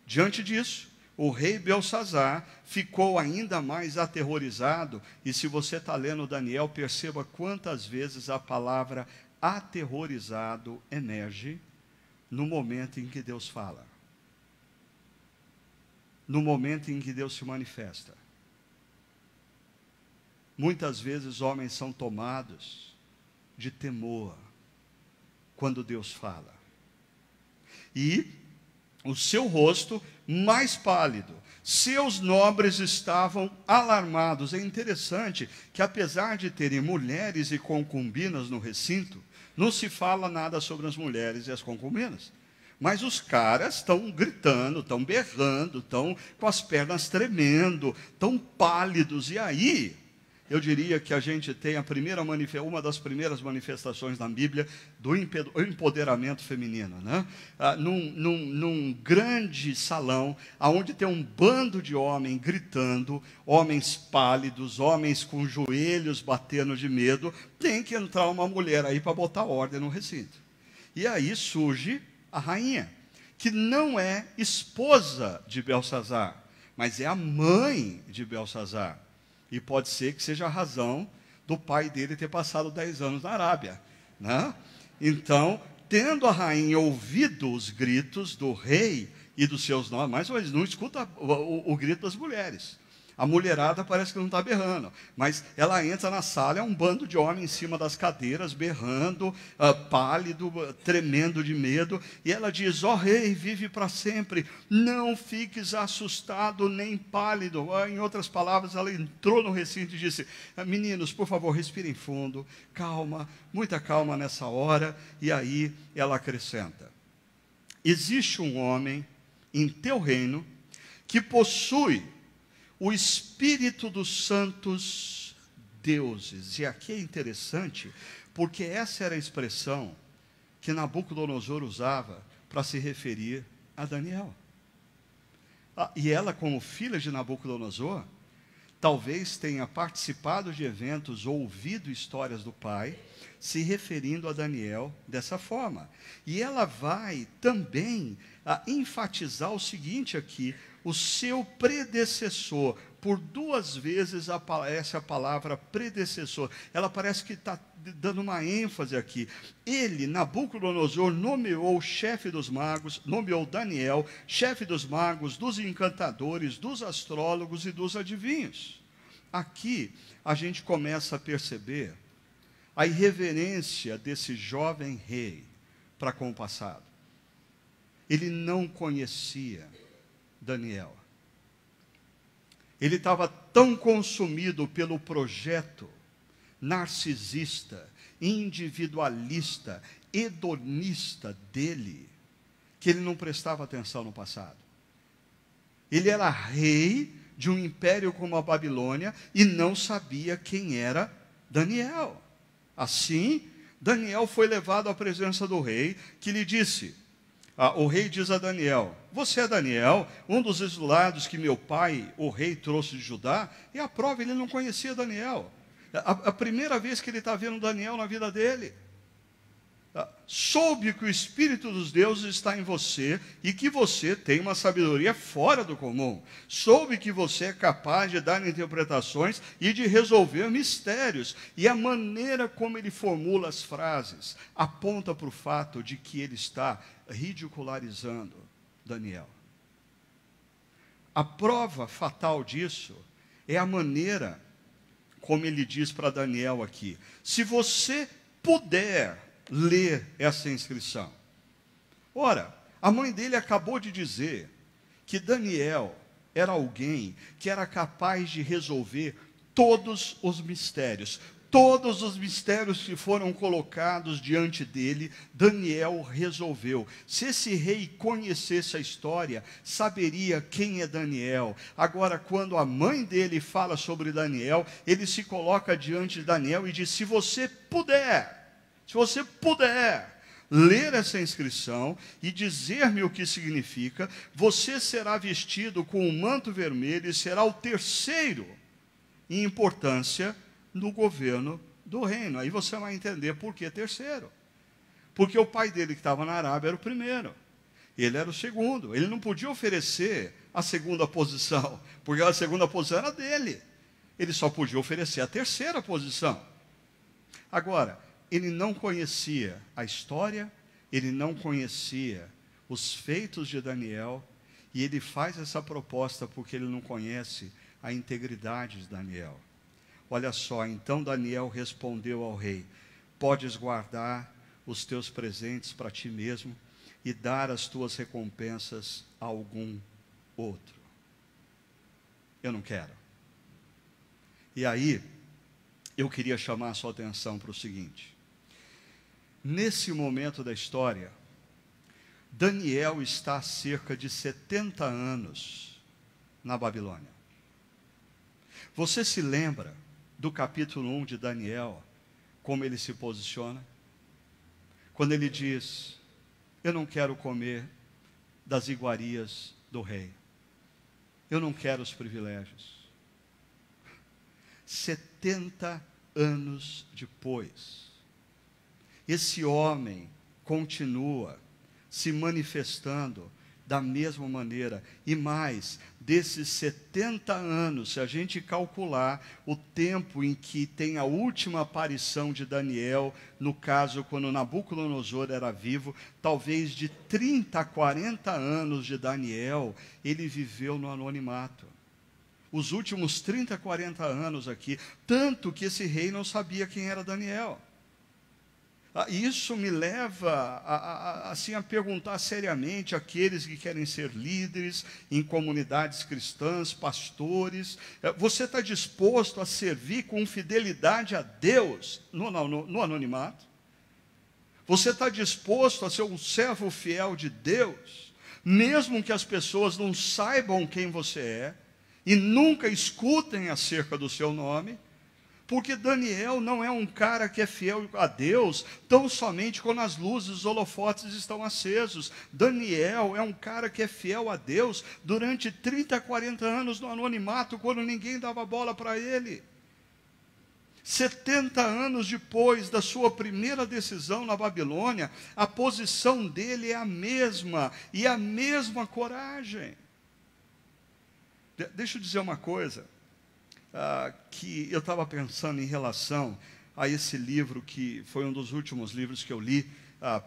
Diante disso, o rei Belsazar ficou ainda mais aterrorizado, e se você está lendo Daniel, perceba quantas vezes a palavra aterrorizado emerge no momento em que Deus fala. No momento em que Deus se manifesta. Muitas vezes homens são tomados de temor quando Deus fala. E o seu rosto mais pálido, seus nobres estavam alarmados. É interessante que, apesar de terem mulheres e concubinas no recinto, não se fala nada sobre as mulheres e as concubinas. Mas os caras estão gritando, estão berrando, estão com as pernas tremendo, estão pálidos. E aí, eu diria que a gente tem uma das primeiras manifestações na Bíblia do empoderamento feminino, né? Num grande salão, onde tem um bando de homens gritando, homens pálidos, homens com joelhos batendo de medo, tem que entrar uma mulher aí para botar ordem no recinto. E aí surge a rainha, que não é esposa de Belsazar, mas é a mãe de Belsazar. E pode ser que seja a razão do pai dele ter passado 10 anos na Arábia, né? Então, tendo a rainha ouvido os gritos do rei e dos seus nomes, mas eles não escuta o grito das mulheres. A mulherada parece que não está berrando, mas ela entra na sala, é um bando de homens em cima das cadeiras, berrando, pálido, tremendo de medo, e ela diz: ó rei, vive para sempre, não fiques assustado nem pálido. Em outras palavras, ela entrou no recinto e disse: meninos, por favor, respirem fundo, calma, muita calma nessa hora. E aí ela acrescenta: existe um homem em teu reino que possui o espírito dos santos deuses. E aqui é interessante, porque essa era a expressão que Nabucodonosor usava para se referir a Daniel. E ela, como filha de Nabucodonosor, talvez tenha participado de eventos ou ouvido histórias do pai, se referindo a Daniel dessa forma. E ela vai também enfatizar o seguinte aqui: o seu predecessor. Por 2 vezes aparece a palavra predecessor. Ela parece que está dando uma ênfase aqui. Ele, Nabucodonosor, nomeou o chefe dos magos, nomeou Daniel, chefe dos magos, dos encantadores, dos astrólogos e dos adivinhos. Aqui a gente começa a perceber a irreverência desse jovem rei para com o passado. Ele não conhecia Daniel. Ele estava tão consumido pelo projeto narcisista, individualista, hedonista dele, que ele não prestava atenção no passado. Ele era rei de um império como a Babilônia e não sabia quem era Daniel. Assim, Daniel foi levado à presença do rei, que lhe disse: o rei diz a Daniel: você é Daniel, um dos exilados que meu pai, o rei, trouxe de Judá? E a prova, ele não conhecia Daniel. A primeira vez que ele está vendo Daniel na vida dele. Soube que o Espírito dos deuses está em você e que você tem uma sabedoria fora do comum. Soube que você é capaz de dar interpretações e de resolver mistérios. E a maneira como ele formula as frases aponta para o fato de que ele está ridicularizando Daniel. A prova fatal disso é a maneira como ele diz para Daniel aqui: se você puder ler essa inscrição. Ora, a mãe dele acabou de dizer que Daniel era alguém que era capaz de resolver todos os mistérios. Todos os mistérios que foram colocados diante dele, Daniel resolveu. Se esse rei conhecesse a história, saberia quem é Daniel. Agora, quando a mãe dele fala sobre Daniel, ele se coloca diante de Daniel e diz: se você puder ler essa inscrição e dizer-me o que significa, você será vestido com um manto vermelho e será o terceiro em importância no governo do reino. Aí você vai entender por que terceiro. Porque o pai dele, que estava na Arábia, era o primeiro. Ele era o segundo. Ele não podia oferecer a segunda posição, porque a segunda posição era dele. Ele só podia oferecer a terceira posição. Agora, ele não conhecia a história, ele não conhecia os feitos de Daniel, e ele faz essa proposta porque ele não conhece a integridade de Daniel. Olha só, então Daniel respondeu ao rei: podes guardar os teus presentes para ti mesmo e dar as tuas recompensas a algum outro. Eu não quero. E aí, eu queria chamar a sua atenção para o seguinte: nesse momento da história, Daniel está há cerca de 70 anos na Babilônia. Você se lembra do capítulo 1 de Daniel, como ele se posiciona? Quando ele diz: eu não quero comer das iguarias do rei, eu não quero os privilégios. 70 anos depois, esse homem continua se manifestando da mesma maneira. E mais, desses 70 anos, se a gente calcular o tempo em que tem a última aparição de Daniel, no caso, quando Nabucodonosor era vivo, talvez de 30 a 40 anos de Daniel, ele viveu no anonimato. Os últimos 30, 40 anos aqui, tanto que esse rei não sabia quem era Daniel. Isso me leva assim, a perguntar seriamente àqueles que querem ser líderes em comunidades cristãs, pastores: você está disposto a servir com fidelidade a Deus no anonimato? Você está disposto a ser um servo fiel de Deus, mesmo que as pessoas não saibam quem você é e nunca escutem acerca do seu nome? Porque Daniel não é um cara que é fiel a Deus tão somente quando as luzes, os holofotes estão acesos. Daniel é um cara que é fiel a Deus durante 30, 40 anos no anonimato, quando ninguém dava bola para ele. 70 anos depois da sua primeira decisão na Babilônia, a posição dele é a mesma, e a mesma coragem. Deixa eu dizer uma coisa. Que eu estava pensando em relação a esse livro, que foi um dos últimos livros que eu li,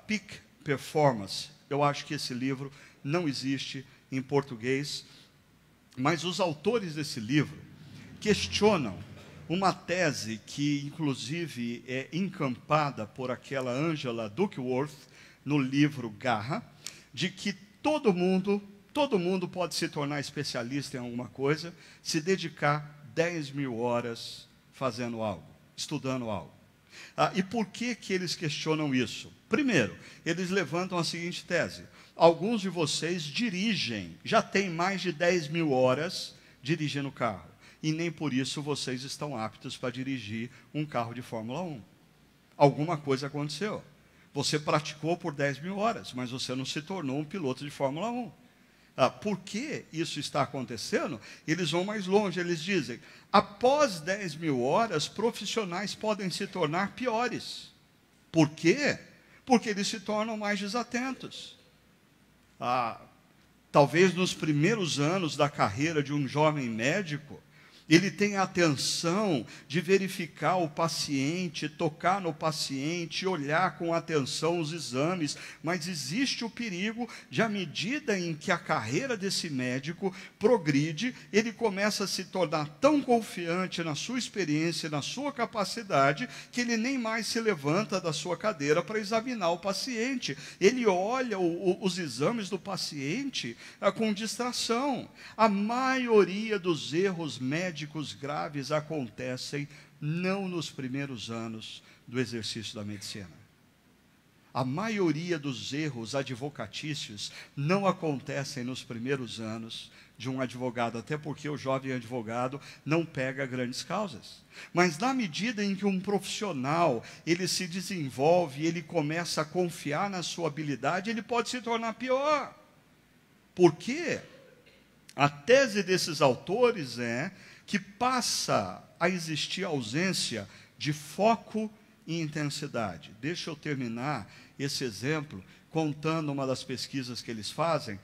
Peak Performance. Eu acho que esse livro não existe em português, mas os autores desse livro questionam uma tese que, inclusive, é encampada por aquela Angela Duckworth no livro Garra, de que todo mundo pode se tornar especialista em alguma coisa, se dedicar 10.000 horas fazendo algo, estudando algo. E por que eles questionam isso? Primeiro, eles levantam a seguinte tese: alguns de vocês dirigem, já têm mais de 10.000 horas dirigindo carro, e nem por isso vocês estão aptos para dirigir um carro de Fórmula 1. Alguma coisa aconteceu. Você praticou por 10.000 horas, mas você não se tornou um piloto de Fórmula 1. Por que isso está acontecendo? Eles vão mais longe, eles dizem: após 10.000 horas, profissionais podem se tornar piores. Por quê? Porque eles se tornam mais desatentos. Talvez nos primeiros anos da carreira de um jovem médico, ele tem a atenção de verificar o paciente, tocar no paciente, olhar com atenção os exames, mas existe o perigo de, à medida em que a carreira desse médico progride, ele começa a se tornar tão confiante na sua experiência, na sua capacidade, que ele nem mais se levanta da sua cadeira para examinar o paciente. Ele olha os exames do paciente com distração. A maioria dos erros médicos graves acontecem não nos primeiros anos do exercício da medicina. A maioria dos erros advocatícios não acontecem nos primeiros anos de um advogado, até porque o jovem advogado não pega grandes causas. Mas na medida em que um profissional, ele se desenvolve, ele começa a confiar na sua habilidade, ele pode se tornar pior. Por quê? A tese desses autores é que passa a existir ausência de foco e intensidade. Deixa eu terminar esse exemplo contando uma das pesquisas que eles fazem.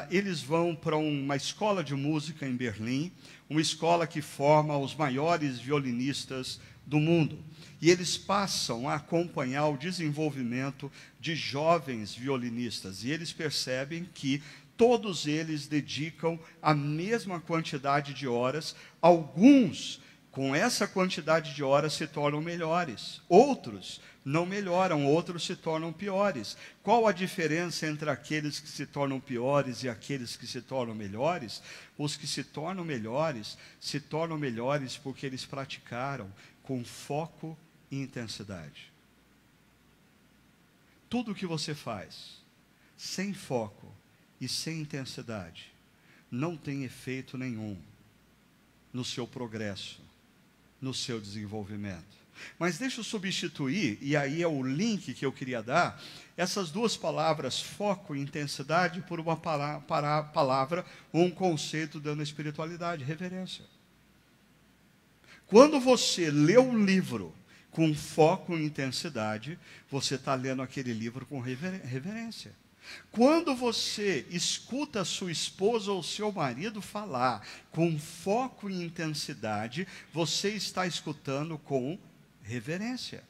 Eles vão para uma escola de música em Berlim, uma escola que forma os maiores violinistas do mundo. E eles passam a acompanhar o desenvolvimento de jovens violinistas. E eles percebem que todos eles dedicam a mesma quantidade de horas. Alguns, com essa quantidade de horas, se tornam melhores. Outros não melhoram, outros se tornam piores. Qual a diferença entre aqueles que se tornam piores e aqueles que se tornam melhores? Os que se tornam melhores porque eles praticaram com foco e intensidade. Tudo o que você faz sem foco e sem intensidade não tem efeito nenhum no seu progresso no seu desenvolvimento. Mas deixa eu substituir, e aí é o link que eu queria dar, essas duas palavras, foco e intensidade, por uma palavra, um conceito dando espiritualidade, reverência. Quando você lê um livro com foco e intensidade, você está lendo aquele livro com reverência. Quando você escuta a sua esposa ou seu marido falar com foco e intensidade, você está escutando com reverência.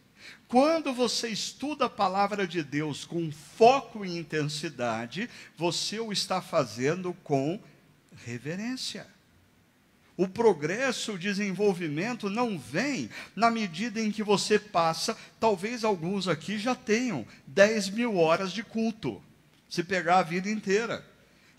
Quando você estuda a palavra de Deus com foco e intensidade, você o está fazendo com reverência. O progresso, o desenvolvimento não vem na medida em que você passa, talvez alguns aqui já tenham 10.000 horas de culto, se pegar a vida inteira.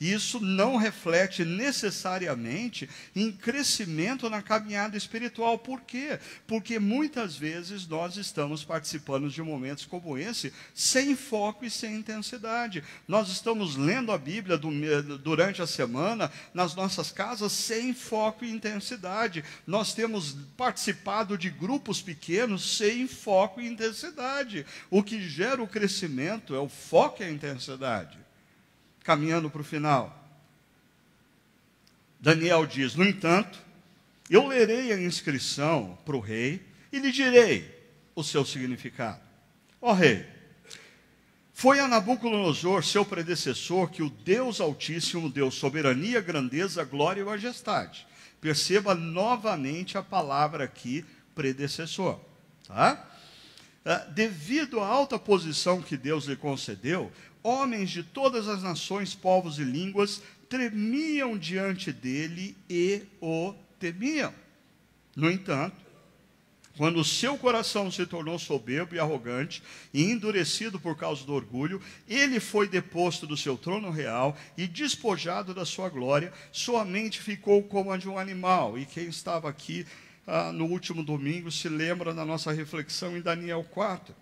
E isso não reflete necessariamente em crescimento na caminhada espiritual. Por quê? Porque muitas vezes nós estamos participando de momentos como esse, sem foco e sem intensidade. Nós estamos lendo a Bíblia durante a semana, nas nossas casas, sem foco e intensidade. Nós temos participado de grupos pequenos, sem foco e intensidade. O que gera o crescimento é o foco e a intensidade. Caminhando para o final, Daniel diz: no entanto, eu lerei a inscrição para o rei e lhe direi o seu significado. Ó rei, foi a Nabucodonosor, seu predecessor, que o Deus Altíssimo deu soberania, grandeza, glória e majestade. Perceba novamente a palavra aqui, predecessor. Tá? Devido à alta posição que Deus lhe concedeu, homens de todas as nações, povos e línguas tremiam diante dele e o temiam. No entanto, quando o seu coração se tornou soberbo e arrogante e endurecido por causa do orgulho, ele foi deposto do seu trono real e despojado da sua glória, sua mente ficou como a de um animal. E quem estava aqui no último domingo se lembra da nossa reflexão em Daniel 4.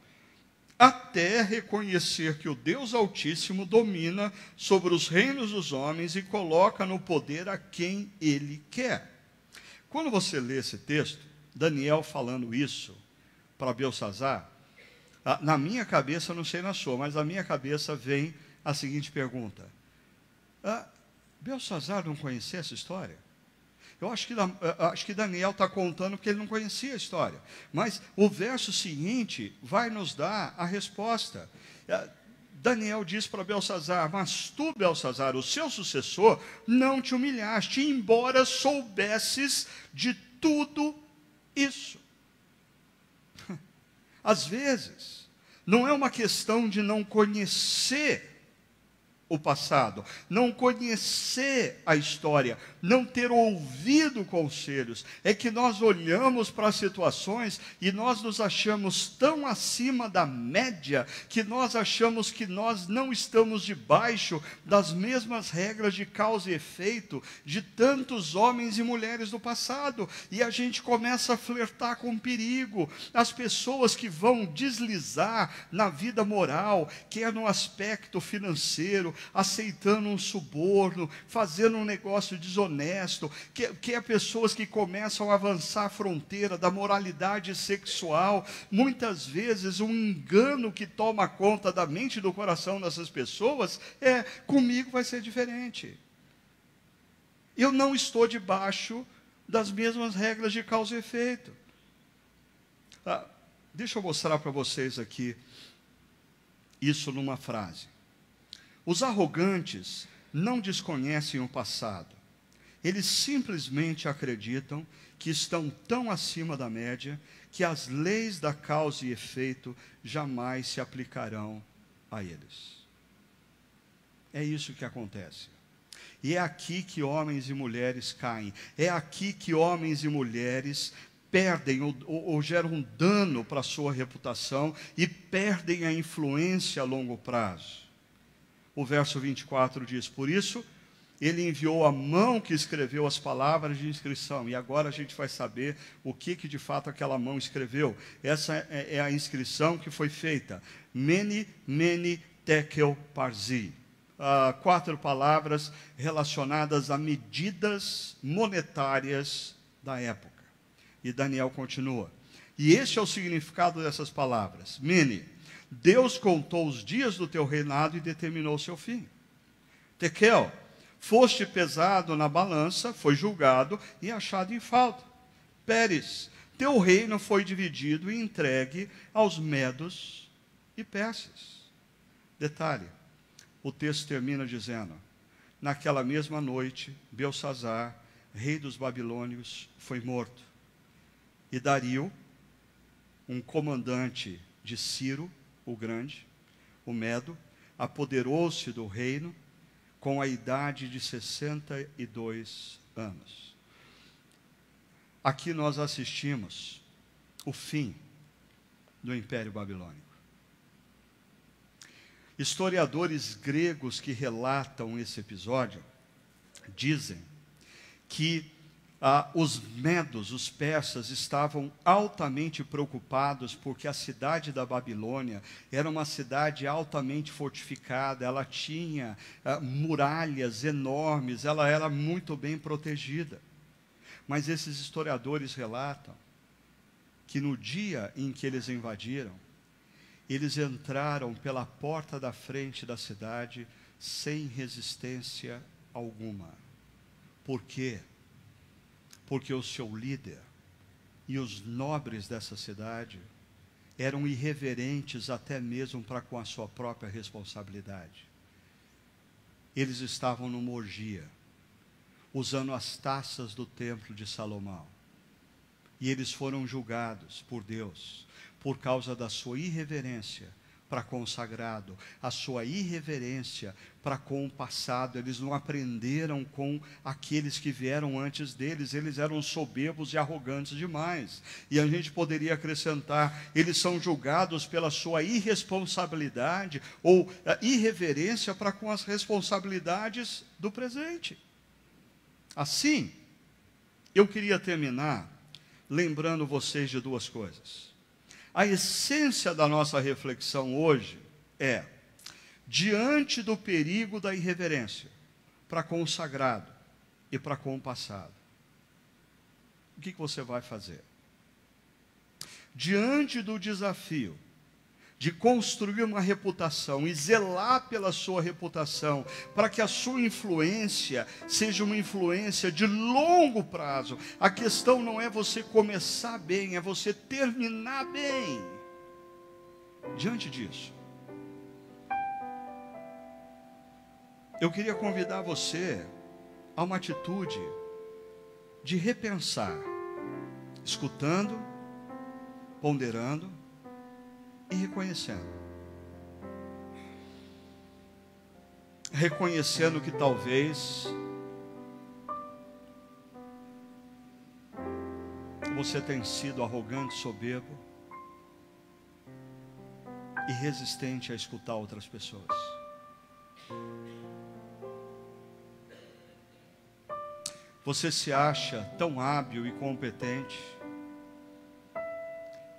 Até reconhecer que o Deus Altíssimo domina sobre os reinos dos homens e coloca no poder a quem ele quer. Quando você lê esse texto, Daniel falando isso para Beltsazar, na minha cabeça, não sei na sua, mas na minha cabeça vem a seguinte pergunta: Beltsazar não conhecia essa história? Eu acho que Daniel está contando porque ele não conhecia a história. Mas o verso seguinte vai nos dar a resposta. Daniel diz para Beltsazar: mas tu, Beltsazar, o seu sucessor, não te humilhaste, embora soubesses de tudo isso. Às vezes, não é uma questão de não conhecer o passado, não conhecer a história, não ter ouvido conselhos, é que nós olhamos para as situações e nós nos achamos tão acima da média, que nós achamos que nós não estamos debaixo das mesmas regras de causa e efeito de tantos homens e mulheres do passado, e a gente começa a flertar com perigo. As pessoas que vão deslizar na vida moral, quer no aspecto financeiro, aceitando um suborno, fazendo um negócio desonesto, que é pessoas que começam a avançar a fronteira da moralidade sexual. Muitas vezes um engano que toma conta da mente e do coração dessas pessoas é: comigo vai ser diferente. Eu não estou debaixo das mesmas regras de causa e efeito. Deixa eu mostrar para vocês aqui isso numa frase. Os arrogantes não desconhecem o passado. Eles simplesmente acreditam que estão tão acima da média que as leis da causa e efeito jamais se aplicarão a eles. É isso que acontece. E é aqui que homens e mulheres caem. É aqui que homens e mulheres perdem ou geram um dano para a sua reputação e perdem a influência a longo prazo. O verso 24 diz: por isso, ele enviou a mão que escreveu as palavras de inscrição. E agora a gente vai saber o que de fato aquela mão escreveu. Essa é a inscrição que foi feita. Mene, mene, tekel, parzi. 4 palavras relacionadas a medidas monetárias da época. E Daniel continua. E este é o significado dessas palavras. Mene, Deus contou os dias do teu reinado e determinou o seu fim. Tekel, foste pesado na balança, foi julgado e achado em falta. Pérez, teu reino foi dividido e entregue aos medos e persas. Detalhe, o texto termina dizendo, naquela mesma noite, Belsazzar, rei dos babilônios, foi morto. E Dario, um comandante de Ciro, o Grande, o Medo, apoderou-se do reino com a idade de 62 anos. Aqui nós assistimos o fim do Império Babilônico. Historiadores gregos que relatam esse episódio dizem que os medos, os persas, estavam altamente preocupados porque a cidade da Babilônia era uma cidade altamente fortificada, ela tinha muralhas enormes, ela era muito bem protegida. Mas esses historiadores relatam que no dia em que eles invadiram, eles entraram pela porta da frente da cidade sem resistência alguma. Por quê? Porque o seu líder e os nobres dessa cidade eram irreverentes até mesmo para com a sua própria responsabilidade. Eles estavam numa orgia, usando as taças do templo de Salomão. E eles foram julgados por Deus por causa da sua irreverência para com o sagrado, a sua irreverência para com o passado. Eles não aprenderam com aqueles que vieram antes deles, eles eram soberbos e arrogantes demais. E a gente poderia acrescentar, eles são julgados pela sua irresponsabilidade ou irreverência para com as responsabilidades do presente. Assim, eu queria terminar lembrando vocês de duas coisas. A essência da nossa reflexão hoje é, diante do perigo da irreverência para com o sagrado e para com o passado, o que você vai fazer? Diante do desafio de construir uma reputação e zelar pela sua reputação, para que a sua influência seja uma influência de longo prazo. A questão não é você começar bem, é você terminar bem. Diante disso, eu queria convidar você a uma atitude de repensar, escutando, ponderando e reconhecendo. Reconhecendo que talvez você tenha sido arrogante, soberbo e resistente a escutar outras pessoas. Você se acha tão hábil e competente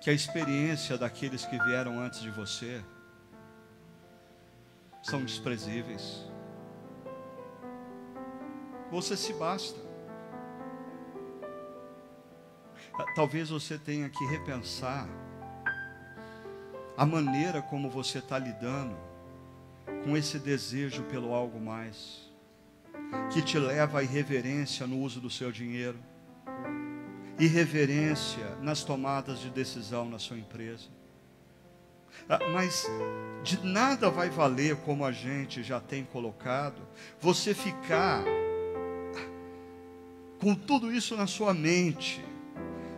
que a experiência daqueles que vieram antes de você são desprezíveis. Você se basta. Talvez você tenha que repensar a maneira como você está lidando com esse desejo pelo algo mais, que te leva à irreverência no uso do seu dinheiro, irreverência nas tomadas de decisão na sua empresa. Mas de nada vai valer, como a gente já tem colocado, você ficar com tudo isso na sua mente,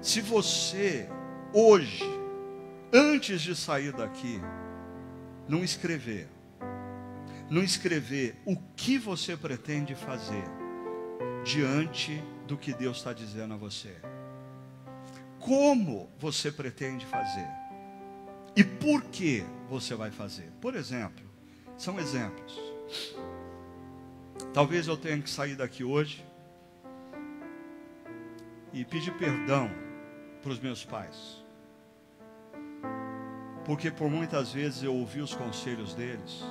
se você hoje, antes de sair daqui, não escrever o que você pretende fazer diante do que Deus está dizendo a você. Como você pretende fazer? E por que você vai fazer? Por exemplo, são exemplos. Talvez eu tenha que sair daqui hoje e pedir perdão para os meus pais, porque por muitas vezes eu ouvi os conselhos deles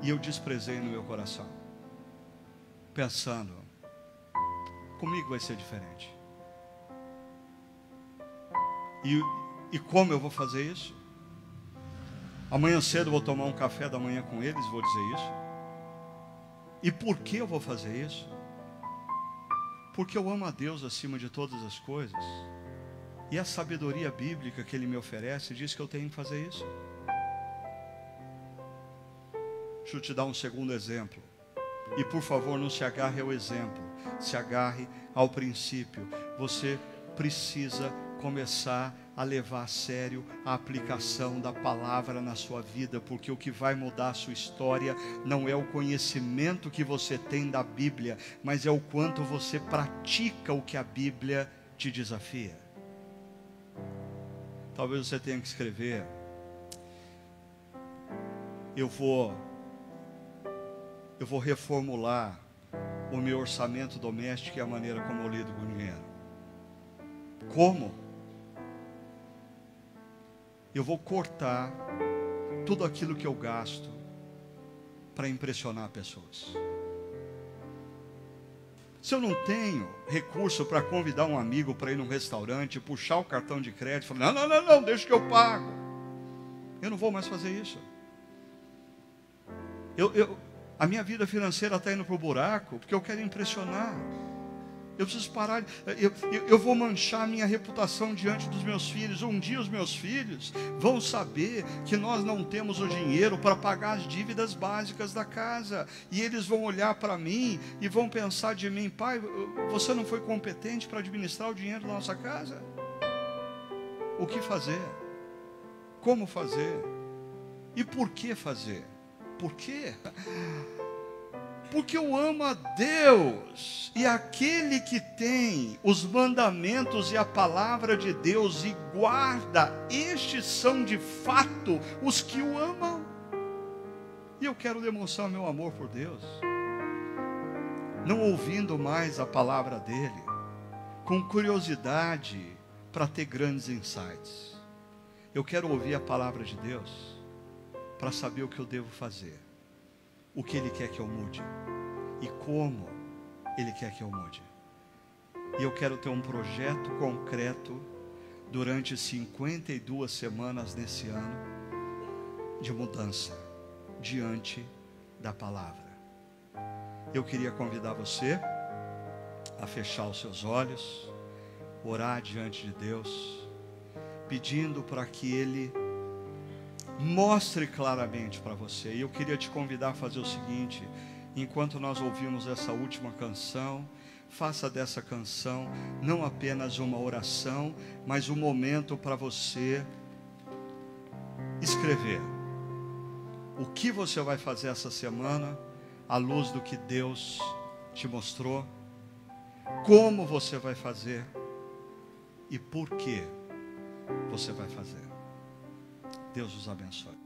e eu desprezei no meu coração, pensando, comigo vai ser diferente. E como eu vou fazer isso? Amanhã cedo eu vou tomar um café da manhã com eles, vou dizer isso. E por que eu vou fazer isso? Porque eu amo a Deus acima de todas as coisas. E a sabedoria bíblica que Ele me oferece diz que eu tenho que fazer isso. Deixa eu te dar um segundo exemplo. E por favor, não se agarre ao exemplo, se agarre ao princípio. Você precisa começar a levar a sério a aplicação da palavra na sua vida, porque o que vai mudar a sua história não é o conhecimento que você tem da Bíblia, mas é o quanto você pratica o que a Bíblia te desafia. Talvez você tenha que escrever: eu vou reformular o meu orçamento doméstico e a maneira como eu lido com o dinheiro. Como? Eu vou cortar tudo aquilo que eu gasto para impressionar pessoas. Se eu não tenho recurso para convidar um amigo para ir num restaurante, puxar o cartão de crédito, falar, não, deixa que eu pago. Eu não vou mais fazer isso. A minha vida financeira está indo para o buraco, porque eu quero impressionar. Eu preciso parar. Eu vou manchar a minha reputação diante dos meus filhos. Um dia os meus filhos vão saber que nós não temos o dinheiro para pagar as dívidas básicas da casa. E eles vão olhar para mim e vão pensar de mim: pai, você não foi competente para administrar o dinheiro da nossa casa? O que fazer? Como fazer? E por que fazer? Por quê? Porque eu amo a Deus, e aquele que tem os mandamentos e a palavra de Deus e guarda, estes são de fato os que o amam. E eu quero demonstrar meu amor por Deus, não ouvindo mais a palavra dele, com curiosidade para ter grandes insights. Eu quero ouvir a palavra de Deus para saber o que eu devo fazer, o que Ele quer que eu mude e como Ele quer que eu mude. E eu quero ter um projeto concreto durante 52 semanas nesse ano de mudança diante da palavra. Eu queria convidar você a fechar os seus olhos, orar diante de Deus, pedindo para que Ele mostre claramente para você. E eu queria te convidar a fazer o seguinte: enquanto nós ouvimos essa última canção, faça dessa canção não apenas uma oração, mas um momento para você escrever o que você vai fazer essa semana à luz do que Deus te mostrou, como você vai fazer e por que você vai fazer. Deus os abençoe.